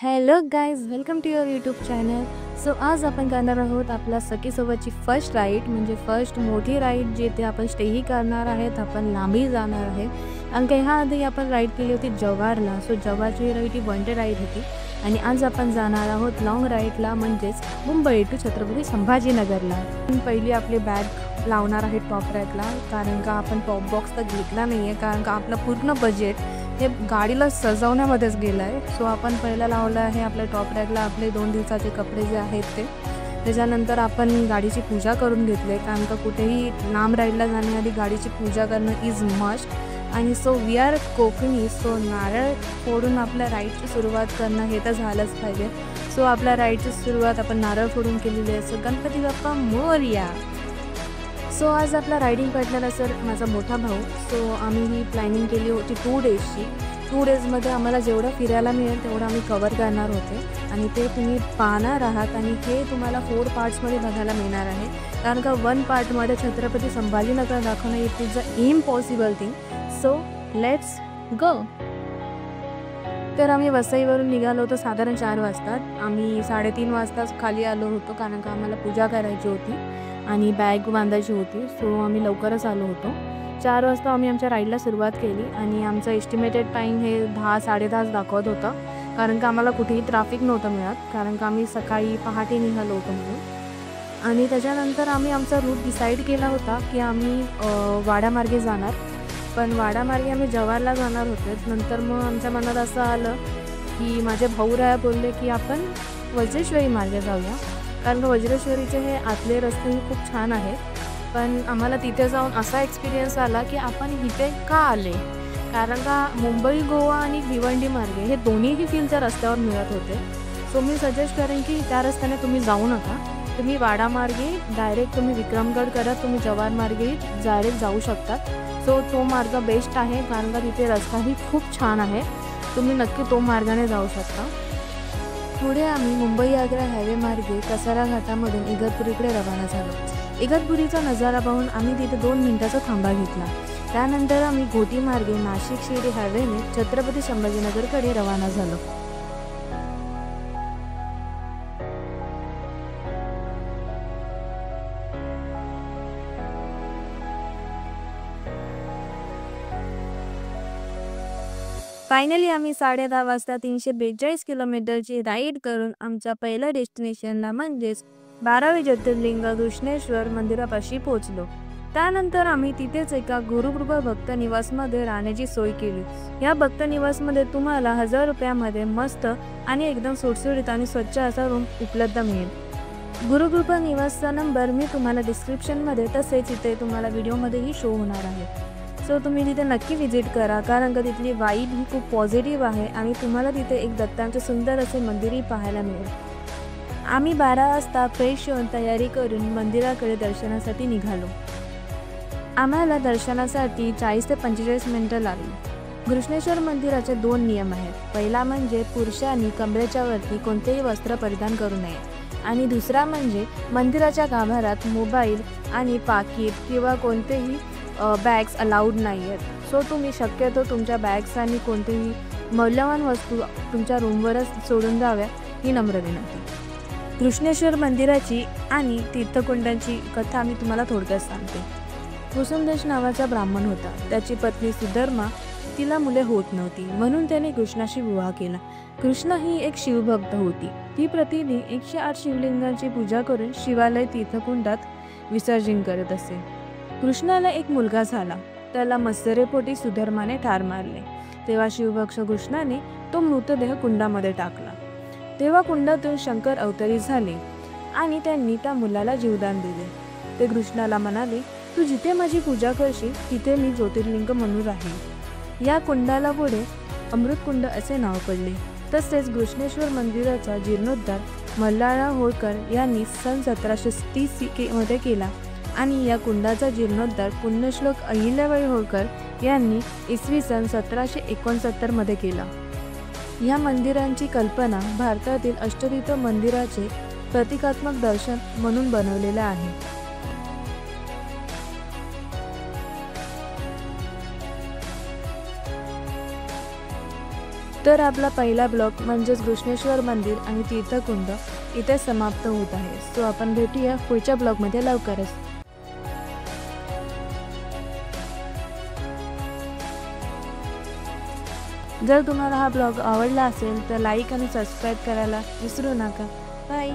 Hello guys, welcome to your YouTube channel. So आज आपण करणार आहोत आपल्या सखीसोबतची फर्स्ट राईड, म्हणजे फर्स्ट मोठी राईड जिथे आपण स्टेही करणार आहेत, आपण लांबी जाणार आहे. आणि काही ह्याआधी आपण राईड केली होती जव्हारला. सो जव्हारची राईड ही वन डे राईड होती आणि आज आपण जाणार आहोत लॉंग राईडला, म्हणजेच मुंबई टू छत्रपती संभाजीनगरला. पहिली आपली बॅग लावणार आहे टॉप रॅकला, कारण का आपण टॉप बॉक्स तर घेतला नाही आहे, कारण का आपलं पूर्ण बजेट हे गाडीला सजवण्यामध्येच गेलं आहे. सो आपण पहिलं लावलं आहे आपल्या टॉप रॅकला आपले 2 दिवसाचे कपडे जे आहेत ते. त्याच्यानंतर आपण गाडीची पूजा करून घेतले, कारण का कुठेही लांब राईडला जाण्याआधी गाडीची पूजा करणं इज मस्ट. आणि so we are Kokani, so नारळ फोडून आपल्या राईडची सुरुवात करणं हे तर झालंच पाहिजे. सो आपल्या राईडची सुरुवात आपण नारळ फोडून केलेली आहे. सो गणपती बाप्पा मोरया. सो आज आपला रायडिंग पार्टनर सर माझा मोठा भाऊ. सो आम्ही ही प्लॅनिंग केली होती 2 डेजची. 2 डेजमध्ये आम्हाला जेवढं फिरायला मिळेल तेवढं आम्ही कवर करणार होते आणि ते तुम्ही पाहणार आहात. आणि हे तुम्हाला 4 पार्ट्समध्ये बघायला मिळणार आहे, कारण का 1 पार्टमध्ये छत्रपती संभाजीनगर दाखवणं it is a impossible thing. So let's go. तर आम्ही वसईवरून निघालो होतो साधारण 4 वाजता. आम्ही 3:30 वाजताच खाली आलो होतो, कारण का आम्हाला पूजा करायची होती आणि बॅग बांधायची होती. सो आम्ही लवकरच आलो होतो. 4 वाजता आम्ही आमच्या राईडला सुरुवात केली आणि आमचं एस्टिमेटेड टाईम हे 10-10:30 दाखवत होतं, कारण का आम्हाला कुठेही ट्रॅफिक नव्हतं मिळत, कारण का आम्ही सकाळी पहाटे निघालो होतो म्हणून. आणि त्याच्यानंतर आम्ही आमचा रूट डिसाईड केला होता की आम्ही वाड्यामार्गे जाणार, पण वाड्यामार्गे आम्ही जव्हारला जाणार होते. नंतर मग आमच्या मनात असं आलं की माझे भाऊराया बोलले की आपण वज्रेश्वरी मार्गे जाऊया, कारण का वज्रेश्वरीचे हे आतले रस्तेही खूप छान आहेत. पण आम्हाला तिथे जाऊन असा एक्सपिरियन्स आला की आपण इथे का आले, कारण का मुंबई गोवा आणि भिवंडी मार्गे हे दोन्हीही फील रस्त्यावर मिळत होते. सो मी सजेस्ट करेन की त्या रस्त्याने तुम्ही जाऊ नका. तुम्ही वाडामार्गे डायरेक्ट तुम्ही विक्रमगड करत तुम्ही जव्हार मार्गे डायरेक्ट जाऊ शकतात. सो तो मार्ग बेस्ट आहे, कारण का तिथे रस्ताही खूप छान आहे. तुम्ही नक्की तो मार्गाने जाऊ शकता. पुढे आम्ही मुंबई आग्रा हायवे मार्गे कसारा घाटामधून इगतपुरीकडे रवाना झालो. इगतपुरीचा नजारा पाहून आम्ही तिथे 2 मिनिटाचा थांबा घेतला. त्यानंतर आम्ही घोटी मार्गे नाशिक शिर्डी हायवेने छत्रपती संभाजीनगरकडे रवाना झालो. फायनली आम्ही 10:30 वाजता 342 किलोमीटरची राईड करून आमच्या पहिल्या डेस्टिनेशनला, म्हणजेच 12वे ज्योतिर्लिंग घृष्णेश्वर मंदिरापाशी पोहोचलो. त्यानंतर आम्ही तिथेच एका गुरुकृपा भक्त निवासमध्ये राहण्याची सोय केली. या भक्त निवासमध्ये तुम्हाला 1000 रुपयामध्ये मस्त आणि एकदम सुटसुटीत आणि स्वच्छ असा रूम उपलब्ध मिळेल. गुरुकृपा निवासचा नंबर मी तुम्हाला डिस्क्रिप्शनमध्ये तसेच इथे तुम्हाला व्हिडिओमध्येही शो होणार आहे. सो तुम्ही तिथे नक्की व्हिजिट करा, कारण का तिथली वाईब ही खूप पॉझिटिव्ह आहे आणि तुम्हाला तिथे एक दत्तांचे सुंदर असे मंदिरही पाहायला मिळेल. आम्ही 12 वाजता फ्रेश होऊन तयारी करून मंदिराकडे दर्शनासाठी निघालो. आम्हाला दर्शनासाठी 40 ते 45 मिनिटं लागली. घृष्णेश्वर मंदिराचे 2 नियम आहेत. पहिला म्हणजे पुरुषांनी कमरेच्या वरती कोणतेही वस्त्र परिधान करू नये, आणि दुसरा म्हणजे मंदिराच्या गाभाऱ्यात मोबाईल आणि पाकीट किंवा कोणतेही बॅग्स अलाउड नाही आहेत. सो तुम्ही शक्यतो तुमच्या बॅग्स आणि कोणतेही मौल्यवान वस्तू तुमच्या रूमवरच सोडून जाव्या, ही नम्र विनंती. घृष्णेश्वर मंदिराची आणि तीर्थकुंडांची कथा मी तुम्हाला थोडक्यात सांगते. कुसुमदेश नावाचा ब्राह्मण होता. त्याची पत्नी सुधर्मा, तिला मुले होत नव्हती, म्हणून त्याने कृष्णाशी विवाह केला. कृष्णा ही एक शिवभक्त होती. ती प्रतिदिन 108 शिवलिंगांची पूजा करून शिवालय तीर्थकुंडात विसर्जन करत असे. कृष्णाला एक मुलगा झाला. त्याला मत्सरेपोटी सुधर्माने ठार मारले. तेव्हा शिवभक्त कृष्णाने तो मृतदेह कुंडामध्ये टाकला. तेव्हा कुंडातून शंकर अवतरित झाले आणि त्यांनी त्या मुलाला जीवदान दिले. ते कृष्णाला म्हणाले, तू जिथे माझी पूजा करशील तिथे मी ज्योतिर्लिंग म्हणून राहील. या कुंडाला पुढे अमृतकुंड असे नाव पडले. तसेच घृष्णेश्वर मंदिराचा जीर्णोद्धार मल्हारराव होळकर यांनी सन 1730 मध्ये केला आणि या कुंडाचा जीर्णोद्धार पुण्यश्लोक अहिल्याबाई होळकर यांनी इसवी सन 1769 मध्ये केला. या मंदिरांची कल्पना भारतातील अष्टतीर्थ मंदिराचे प्रतिकात्मक दर्शन म्हणून बनवलेलं आहे. तर आपला पहिला ब्लॉग म्हणजेच घृष्णेश्वर मंदिर आणि तीर्थकुंड इथे समाप्त होत आहे. सो आपण भेटूया पुढच्या ब्लॉगमध्ये लवकरच. जर तुम्हाला हा ब्लॉग आवडला असेल तर लाईक आणि सबस्क्राईब करायला विसरू नका. बाय.